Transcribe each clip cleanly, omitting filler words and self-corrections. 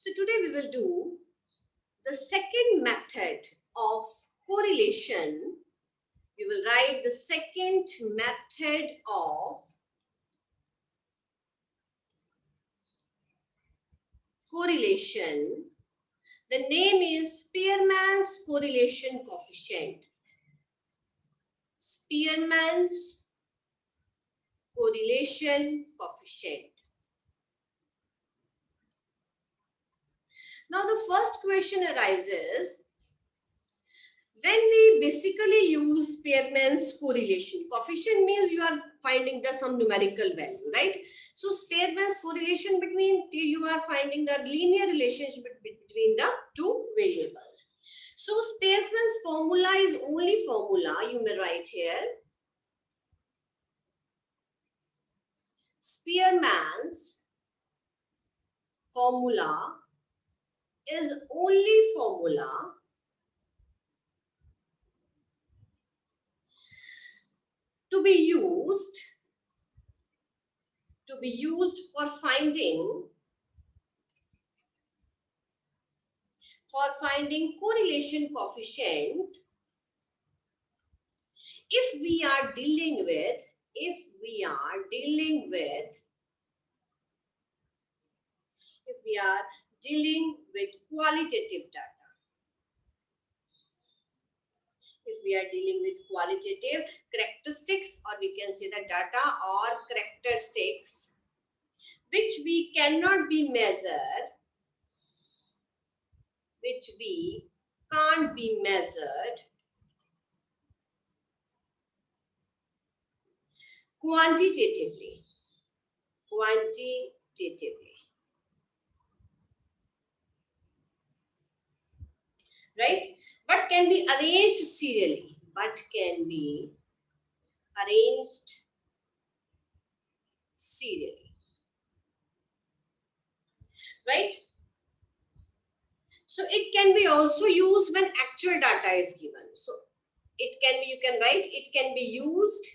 So today we will do the second method of correlation. We will write the second method of correlation. The name is Spearman's correlation coefficient. Spearman's correlation coefficient. Now the first question arises, when we basically use Spearman's correlation coefficient means you are finding some numerical value, right? So Spearman's correlation between, you are finding the linear relationship between the two variables. So Spearman's formula is only formula, you may write here. Spearman's formula is only formula to be used for finding correlation coefficient if we are dealing with qualitative data. If we are dealing with qualitative characteristics, or we can say the data or characteristics which we cannot be measured, which we can't be measured quantitatively, right? But can be arranged serially, right? So it can be also used when actual data is given. So it can be, you can write, it can be used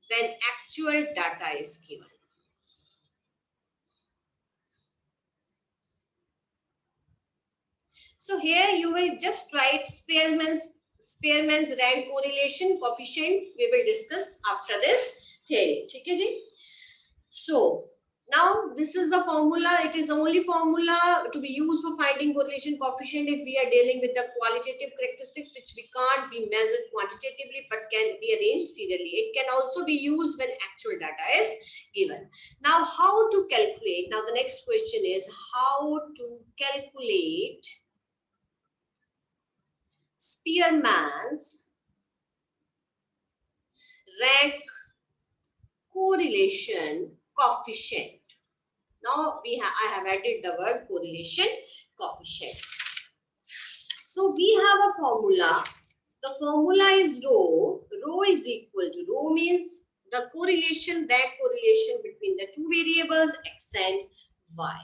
when actual data is given. So here you will just write Spearman's rank correlation coefficient. We will discuss after this theory. Okay, ji? So now this is the formula. It is the only formula to be used for finding correlation coefficient if we are dealing with the qualitative characteristics which we can't be measured quantitatively but can be arranged serially. It can also be used when actual data is given. Now how to calculate? Now the next question is how to calculate Spearman's rank correlation coefficient. Now I have added the word correlation coefficient. So we have a formula. The formula is rho. Rho is equal to, rho means the correlation, rank correlation between the two variables x and y,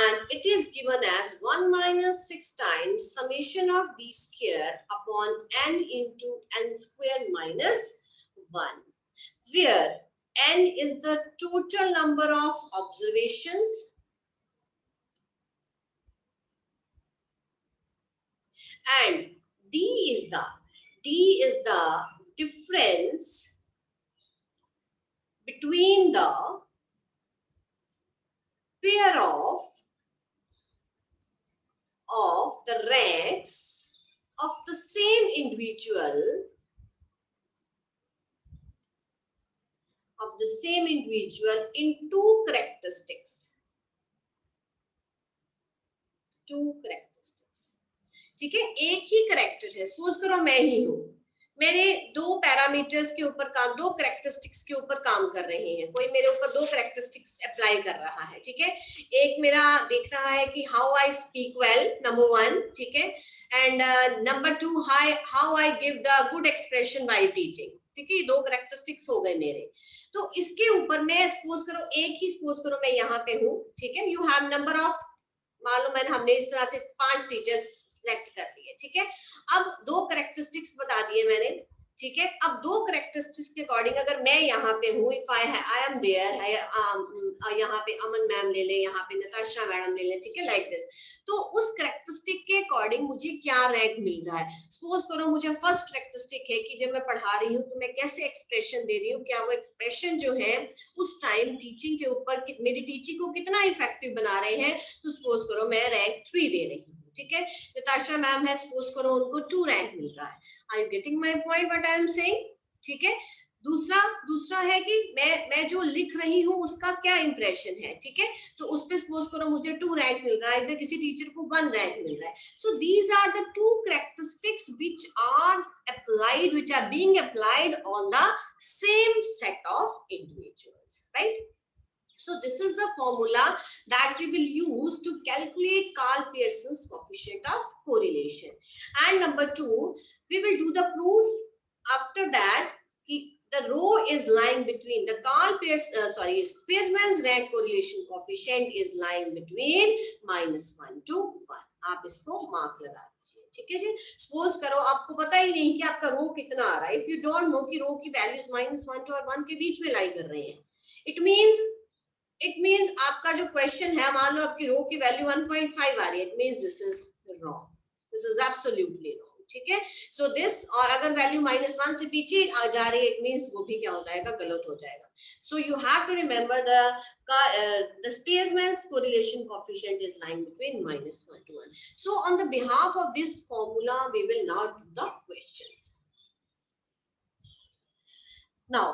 and it is given as 1 minus 6 times summation of d square upon n into n square minus 1, where n is the total number of observations and d is the difference between the pair of the ranks of the same individual in two characteristics. ठीक है, एक ही character है. Suppose करो मैं ही हूं, मेरे दो parameters के ऊपर काम, दो कैरेक्टरिस्टिक्स के ऊपर काम कर रहे हैं. कोई मेरे ऊपर दो कैरेक्टरिस्टिक्स अप्लाई कर रहा है. ठीक है, एक मेरा देख रहा है कि how I speak well, number 1. ठीक है, and number 2 how I give the good expression while teaching. ठीक है, दो कैरेक्टरिस्टिक्स हो गए मेरे. तो इसके ऊपर मैं सपोज करो एक ही, सपोज करो मैं यहाँ पे हूँ. ठीक है, यू हैव नंबर ऑफ, मालूम है हमने इस तरह से 5 टीचर्स सेलेक्ट कर लिए. ठीक है, अब दो कैरेक्टरिस्टिक्स बता दिए मैंने. ठीक है। अब दो करेक्टरिस्टिक्स के अकॉर्डिंग अगर मैं यहाँ पे हूँ, इफ आई एम देयर है, यहाँ पे अमन मैम ले लें, यहाँ पे नताशा मैडम ले लें, ठीक है, लाइक दिस। तो उस करेक्टरिस्टिक के अकॉर्डिंग मुझे क्या रैंक मिल रहा है। सपोज करो मुझे फर्स्ट करेक्टरिस्टिक है कि जब मैं पढ़ा रही हूँ तो मैं कैसे एक्सप्रेशन दे रही हूँ, क्या वो एक्सप्रेशन जो है उस टाइम टीचिंग के ऊपर मेरी टीचिंग को कितना इफेक्टिव बना रहे हैं। तो सपोज करो मैं रैंक 3 दे रही हूँ, ठीक है। नताशा मैम है, सपोज करो उनको 2 रैंक मिल रहा है। Are you getting my point what I am saying, ठीक है। दूसरा है कि मैं जो लिख रही हूँ उसका क्या इंप्रेशन है, ठीक है। तो उस पे सपोज करो मुझे 2 रैंक मिल रहा है, इधर किसी टीचर को 1 रैंक मिल रहा है। So these are the 2 characteristics which are being applied on the same set of individuals, right? So this is the formula that we will use to calculate Karl Pearson's coefficient of correlation. And number 2, we will do the proof after that. The row is lying between the Spearman's rank correlation coefficient is lying between -1 to 1. आप इसको mark लगा दीजिए, ठीक है जी। Suppose करो आपको पता ही नहीं कि आपका रो कितना आ रहा है। इफ यू डोंट नो कि रो की वैल्यूज -1 और 1 के बीच में लाई कर रहे हैं, इट मींस आपका जो क्वेश्चन है, मान लो आपकी रो की वैल्यू 1.5 आ रही है, it means this is wrong, this is absolutely wrong, ठीक है। सो दिस, और अगर वैल्यू -1 से पीछे आ जा रही है, इट मींस वो भी क्या हो जाएगा, गलत हो जाएगा। So you have to remember the Spearman's correlation coefficient is lying between -1 to 1. So on the behalf of this formula, we will now do the questions. Now,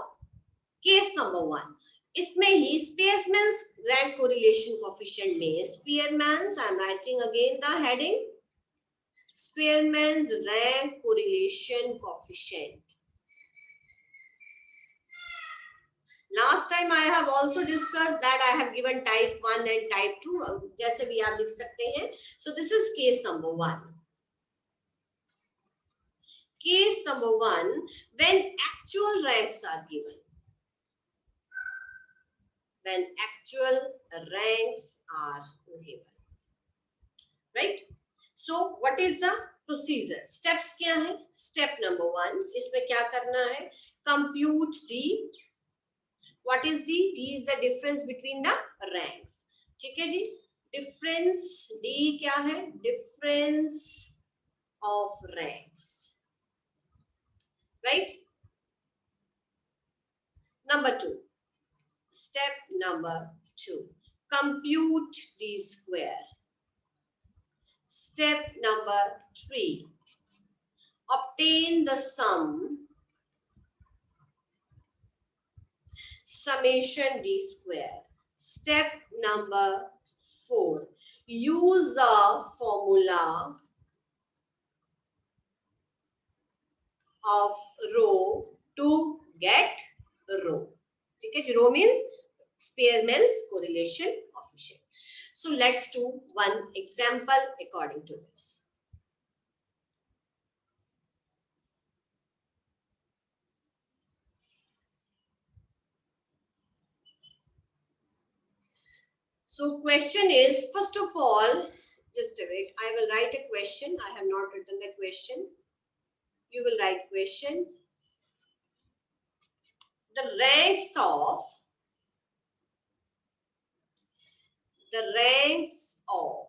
case number 1. इसमें ही Spearman's rank correlation coefficient में Spearman's, I am writing again the heading, Spearman's rank correlation coefficient. Last time I have also discussed that I have given type 1 and type 2, जैसे भी आप लिख सकते हैं. So this is case number 1. Case number 1, when actual ranks are given. When actual ranks are given, right? So what is the procedure? Steps क्या है? Step number 1, इसमें क्या करना है? Compute D. What is D? D is the difference between the ranks. ठीक है जी? Difference D क्या है? Difference of ranks, right? Number 2. Step number 2, compute D square. Step number 3, obtain the summation D square. Step number 4, use the formula of rho to get rho. ठीक है, rho means Spearman's correlation coefficient. So let's do one example according to this. So question is, first of all, just a wait, I will write a question. I have not written the question. You will write question. The ranks of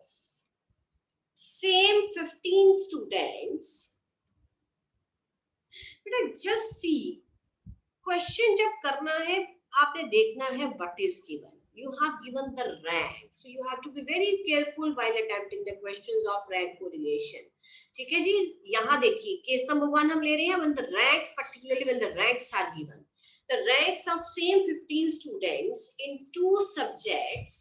same 15 students. बेटा just see, question जब करना है आपने देखना है what is given. You have given the rank, so you have to be very careful while attempting the questions of rank correlation. ठीक है जी, यहाँ देखिए केस नंबर 1 हम ले रहे हैं when the ranks, particularly when the ranks are given. The ranks of same 15 students in 2 subjects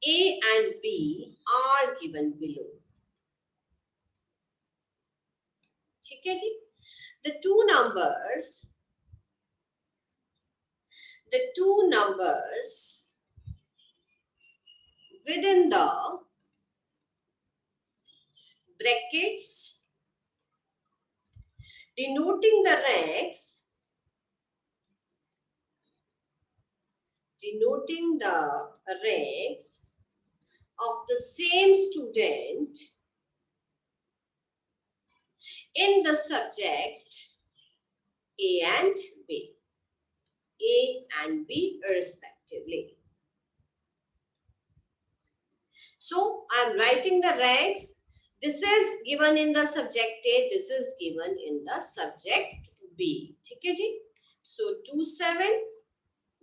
A and B are given below. ठीक है जी, the two numbers within the brackets denoting the ranks of the same student in the subject A and B. A and B respectively. So I am writing the ranks. This is given in the subject A. This is given in the subject B. ठीक है जी? So 2 7.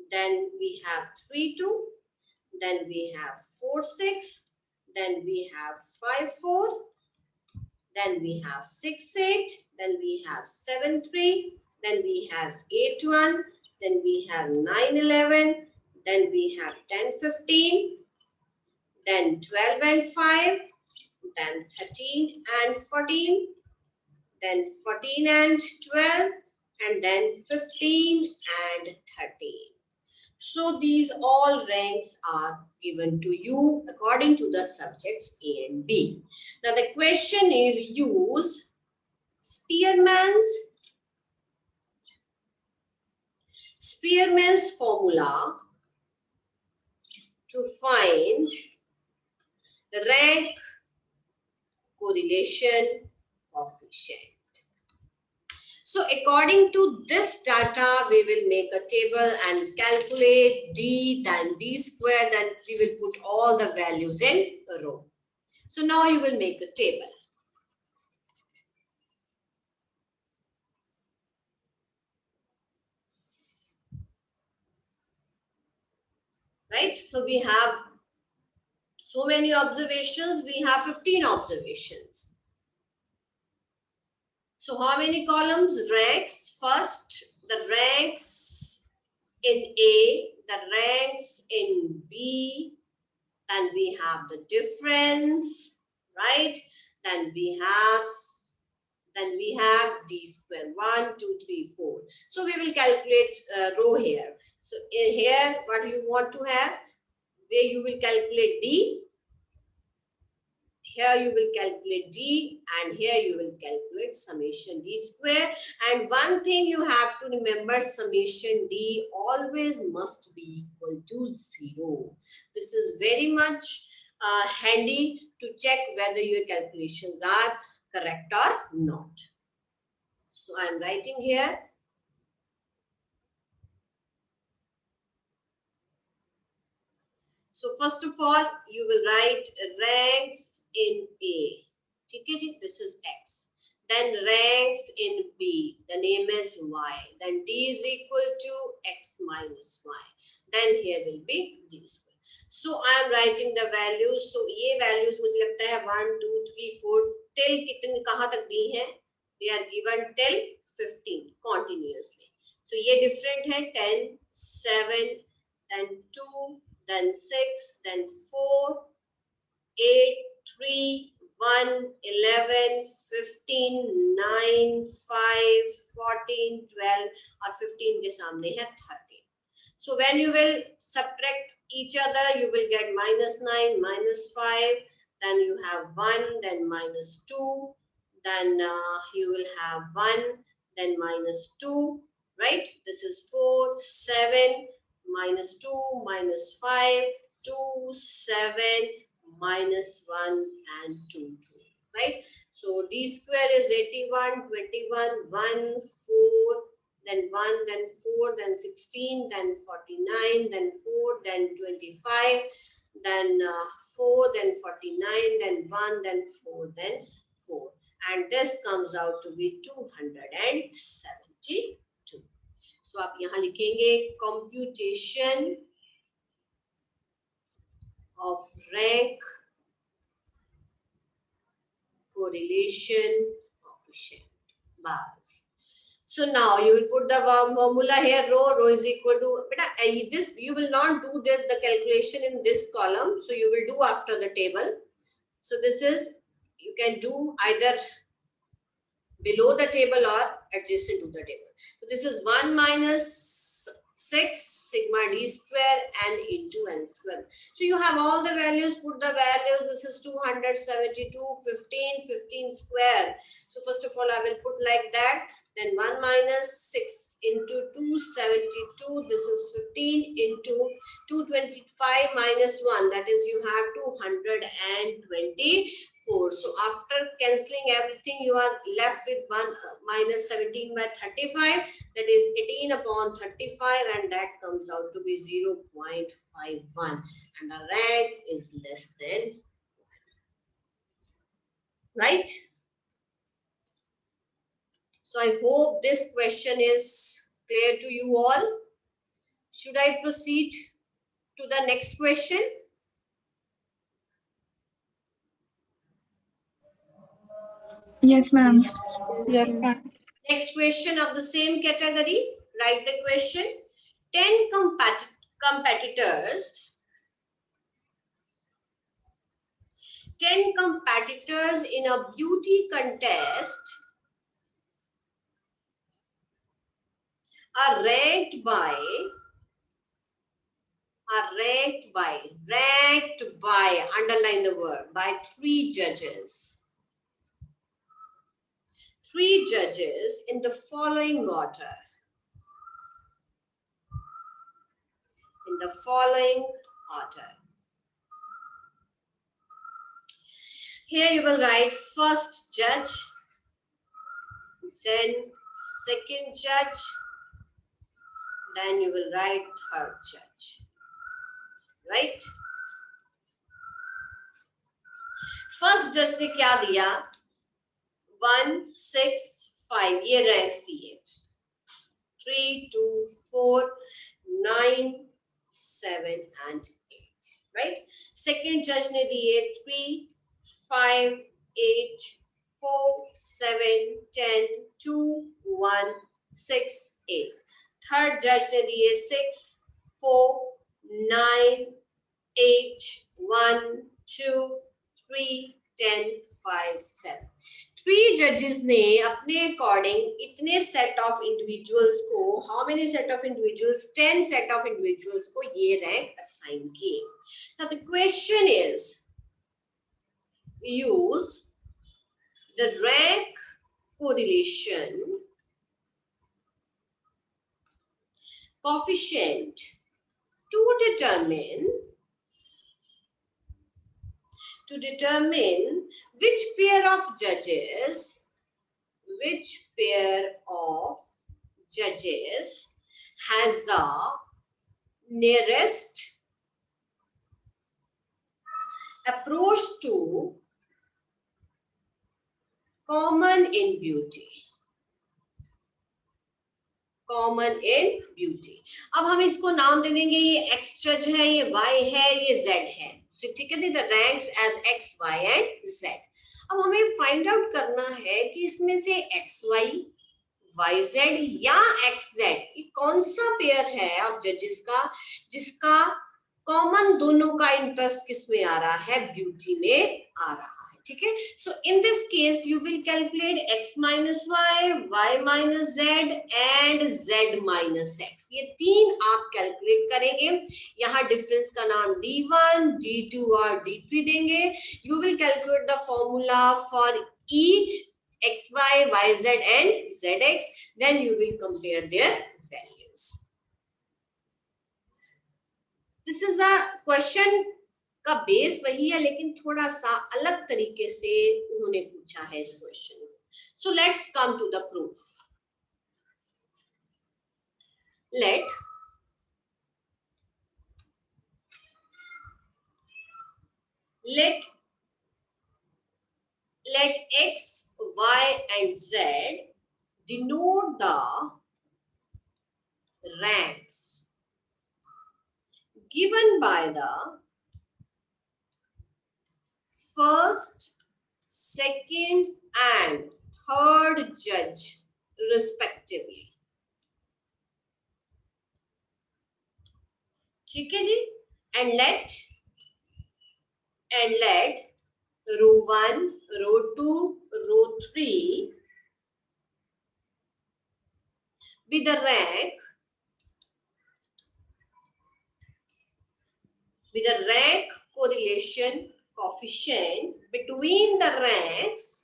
Then we have 3 2. Then we have 4 6. Then we have 5 4. Then we have 6 8. Then we have 7 3. Then we have 8 1. Then we have 9 11. Then we have 10 15. Then 12 and 5. Then 13 and 14. Then 14 and 12. And then 15 and 13. So these all ranks are given to you according to the subjects A and B. Now the question is, use Spearman's formula to find the rank correlation coefficient. So according to this data, we will make a table and calculate D, then D square, then we will put all the values in a row. So now you will make a table. Right? So we have so many observations. We have 15 observations. So how many columns? Ranks. First, the ranks in A, the ranks in B, then we have the difference, right? Then we have D square, 1, 2, 3, 4. So we will calculate row here. So in here, what do you want to have? Where you will calculate D. Here you will calculate D, and here you will calculate summation D square. And one thing you have to remember, summation D always must be equal to 0. This is very much handy to check whether your calculations are correct or not. So I am writing here. So first of all, you will write ranks in A. This is X. Then ranks in B. The name is Y. Then D is equal to X minus Y. Then here will be D square. So I am writing the values. So ये values मुझे लगता है 1, 2, 3, 4 till कितने कहाँ तक दी हैं? They are given till 15 continuously. So ये different है 10, 7, then 2. Then 6, then 4, 8, 3, 1, 11, 15, 9, 5, 14, 12 और 15 के सामने है 13. So when you will subtract each other, you will get -9, -5, then you have 1, then -2, then you will have 1, then -2, right? This is 4, 7, -2, -5, 2, 7, -1 and 2, 2, right? So D square is 81, 21, 1, 4, then 1, then 4, then 16, then 49, then 4, then 25, then 4, then 49, then 1, then 4, then 4. And this comes out to be 270. So आप यहाँ लिखेंगे computation of rank correlation coefficient bars. So now you will put the formula here. Rho is equal to this. You will not do this the calculation in this column. So you will do after the table. So this is, you can do either below the table or adjacent to the table. So this is 1 minus 6 sigma d square n into n square. So you have all the values, put the values. This is 272, 15, 15 square. So first of all, I will put like that. Then 1 minus 6 into 272. This is 15 into 225 minus 1. That is, you have 220. 4. So after cancelling everything, you are left with 1 minus 17 by 35. That is 18 upon 35, and that comes out to be 0.51. And the rank is less than, right? So I hope this question is clear to you all. Should I proceed to the next question? Yes, ma'am. Yes, ma'am. Next question of the same category. Write the question. 10 competitors 10 competitors in a beauty contest are ranked by, underline the word, by 3 judges. 3 judges in the following order. In the following order. Here you will write first judge, then second judge, then you will write third judge. Right? First judge ने क्या दिया? 1, 6, 5 ये ranks दिए. 3, 2, 4, 9, 7 and 8. Right? Second judge ने दिए 3, 5, 8, 4, 7, 10, 2, 1, 6, 8. Third judge ने दिए 6, 4, 9, 8, 1, 2, 3, 10, 5, 7. 3 judges ने अपने अकॉर्डिंग इतने सेट ऑफ इंडिविजुअल्स को, how many set of individuals? 10 set of individuals को ये रैंक असाइन किए. Now the question is, use the rank correlation coefficient to determine which pair of judges has the nearest approach to common in beauty. Common in beauty. अब हम इसको नाम दे देंगे, ये x जज है, ये y है, ये z है. So, ठीक है, the ranks as x, y and z. अब हमें फाइंड आउट करना है कि इसमें से xy, yz या xz ये कौन सा पेयर है ऑफ जजेस का जिसका कॉमन दोनों का इंटरेस्ट किसमें आ रहा है? ब्यूटी में आ रहा है. ठीक है. So in this case you will calculate x minus y, y minus z and z minus x. ये 3 आप कैलकुलेट करेंगे. यहाँ डिफरेंस का नाम d1, d2 और d3 देंगे. You will calculate the formula for each xy, yz and zx. Then you will compare their values. This is a question का base वही है, लेकिन थोड़ा सा अलग तरीके से उन्होंने पूछा है इस क्वेश्चन को. So let's come to the proof. let x, y and z denote the ranks given by the first, second and third judge respectively. ठीक है जी. And let row 1, row 2, row 3 be the rank correlation coefficient between the ranks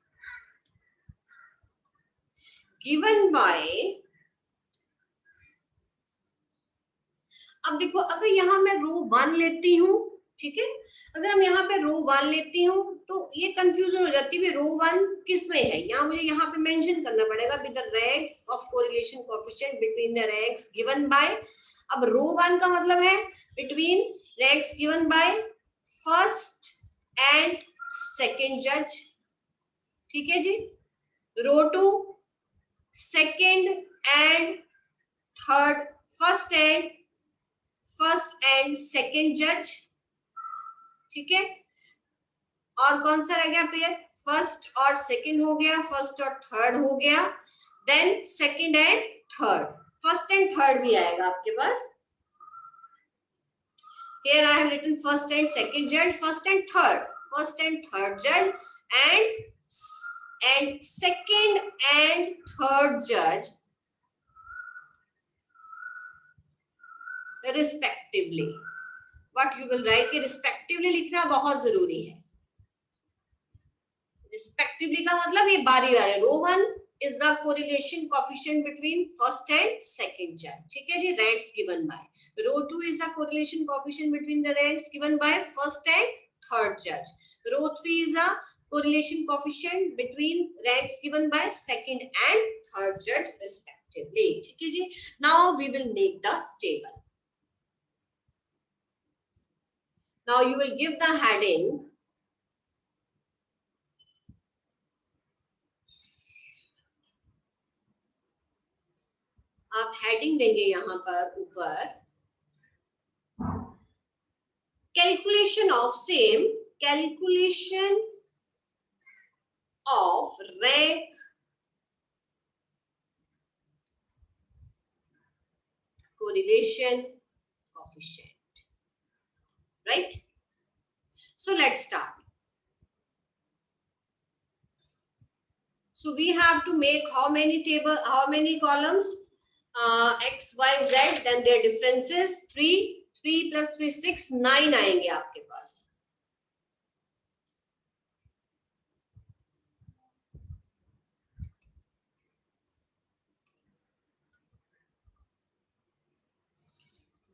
given by. अब देखो, अगर यहां मैं रो 1 लेती हूं, ठीक है, अगर हम यहाँ पे रो 1 लेती हूँ तो ये कंफ्यूजन हो जाती है रो वन किस में है, यहाँ मुझे यहाँ पे मेंशन करना पड़ेगा with the ranks of correlation coefficient between the ranks given by. अब रो वन का मतलब है between ranks given by first and second जज, ठीक है जी। Row two second and third, first and second जज, ठीक है। और कौन सा रह गया पेयर, फर्स्ट और सेकंड हो गया, फर्स्ट और थर्ड हो गया, then second and third, first and third भी आएगा आपके पास। Here I have written first and second judge, first and third judge, and second and third judge respectively. What you will write, कि respectively लिखना बहुत जरूरी है। respectively का मतलब ये बारी बारी, रो one is the correlation coefficient between first and second judge, ठीक है जी, ranks given by। row 2 is the correlation coefficient between the ranks given by first and third judge। row 3 is the correlation coefficient between ranks given by second and third judge respectively, ठीक है जी। now we will make the table। now you will give the heading आप heading देंगे यहाँ पर ऊपर calculation of rank correlation coefficient, right? So let's start। so we have to make how many columns, x y z, then their differences, 3 plus 3 6 9 आएंगे आपके पास।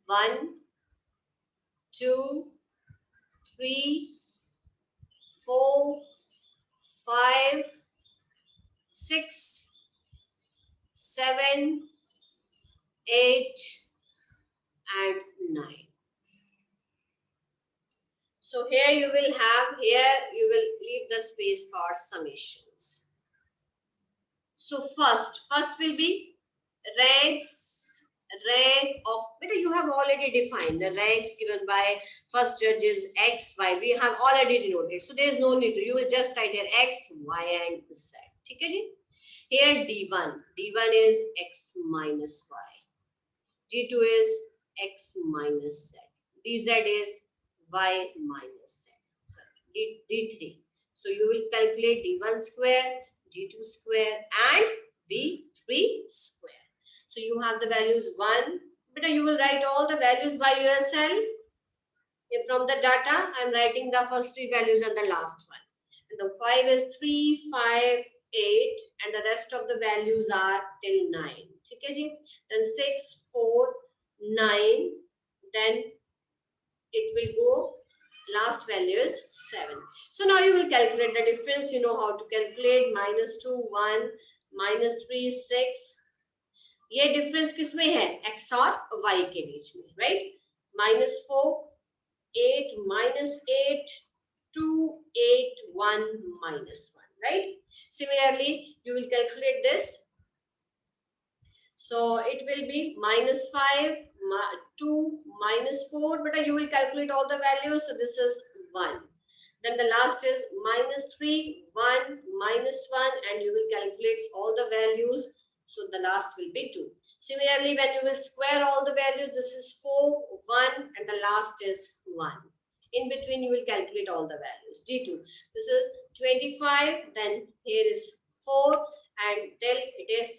One 2 3 4 5 6 7 8 and 9। so here you will leave the space for summations। so first will be rank of, beta you have already defined the ranks given by first judge is x y, we have already denoted, so there is no need to, you will just write here x y and z, ठीक है जी। here d1 is x minus y, d2 is x minus z, dz is y minus z, d3, so you will calculate d1 square, d2 square and d3 square। so you have the values 1, but you will write all the values by yourself from the data। I'm writing the first 3 values and the last one, and the 5 is 3 5 8 and the rest of the values are till 9, ठीक है जी। then 6 4 9, then it will go, last value is 7। so now you will calculate the difference, you know how to calculate, -2 1 -3 6, ये difference किसमें है, x और y के बीच में, right. -4 8 -8 2 8 1 -1, right? similarly you will calculate this, so it will be -5 2 -4, but you will calculate all the values, so this is 1, then the last is -3 1 -1 and you will calculate all the values, so the last will be 2। similarly when you will square all the values, this is 4 1 and the last is 1, in between you will calculate all the values, d2 this is 25, then here is 4 and till it is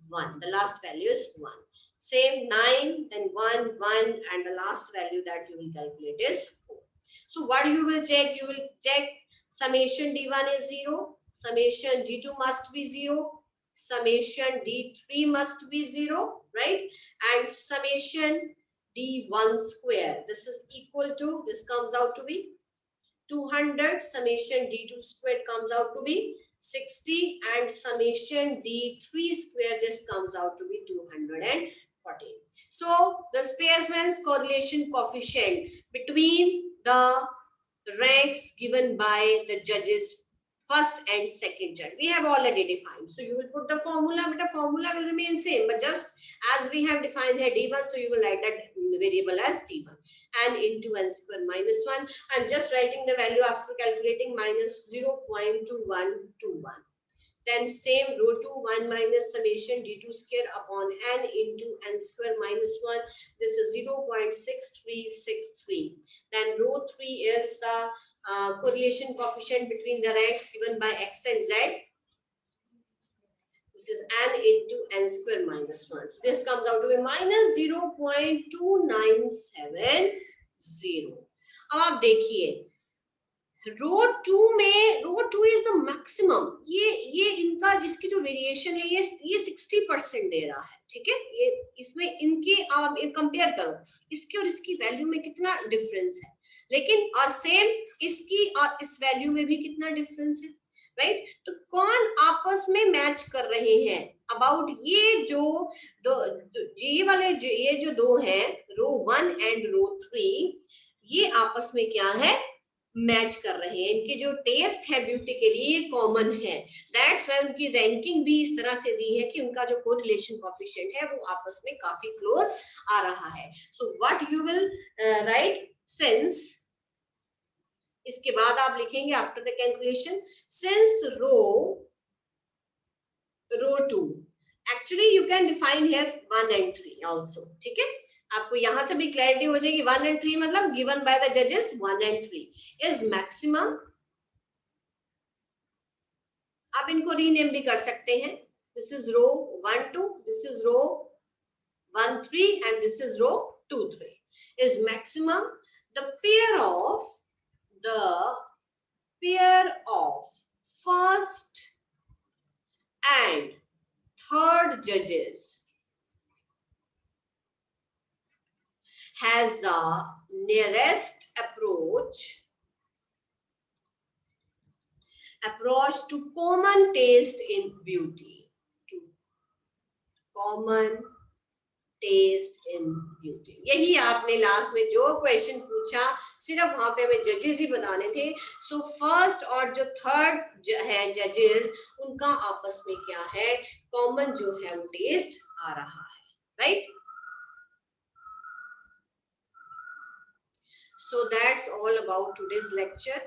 1, the last value is 1, same 9 then 1 1 and the last value that you will calculate is 4। so what you will check, you will check summation d1 is 0, summation d2 must be 0, summation d3 must be 0, right? and summation d1 square, this is equal to, this comes out to be 200 summation d2 squared comes out to be 60 and summation d3 square this comes out to be 214. So the Spearman's correlation coefficient between the ranks given by the judges first and second judge we have already defined. So you will put the formula, but the formula will remain same, but just as we have defined here d1, so you will write that variable as d1 and into n square minus 1. I'm just writing the value after calculating minus 0.2121. Then same rho 2 1 minus summation d2 square upon n into n square minus 1. This is 0.6363. Then rho 3 is the correlation coefficient between the ranks given by x and z. This is n into n square minus 1. So this comes out to be minus 0.2970. अब आप देखिए रो 2 में रो 2 is the maximum, ये इनका जिसकी जो variation है ये 60% दे रहा है, ठीक है। ये इसमें इनके आप कंपेयर करो इसके और इसकी वैल्यू में कितना डिफरेंस है, लेकिन और सेम इसकी और इस वैल्यू में भी कितना डिफरेंस है, राइट। तो कौन आपस में मैच कर रहे हैं अबाउट ये जो ये वाले ये जो दो हैं रो 1 एंड रो 3 ये आपस में क्या है मैच कर रहे हैं, इनके जो टेस्ट है ब्यूटी के लिए कॉमन है। दैट्स व्हाई उनकी रैंकिंग भी इस तरह से दी है कि उनका जो कोरिलेशन कोएफिशिएंट है वो आपस में काफी क्लोज आ रहा है। So what you will write since, इसके बाद आप लिखेंगे after the calculation since row 2 actually you can define here 1 and 3 also, ठीक है। आपको यहां से भी क्लैरिटी हो जाएगी 1 and 3 मतलब गिवन बाय द जजेस 1 and 3 इज मैक्सिमम। आप इनको रीनेम भी कर सकते हैं, this is row 1 2, this is row 1 3 and this is row 2 3 is maximum the pair of first and third जजेस has the nearest approach to common taste in beauty, to common taste in beauty। यही आपने last में जो question पूछा सिर्फ वहां पे हमें जजेस ही बताने थे। सो फर्स्ट और जो थर्ड है जजेस उनका आपस में क्या है कॉमन जो है वो टेस्ट आ रहा है, right. So that's all about today's lecture.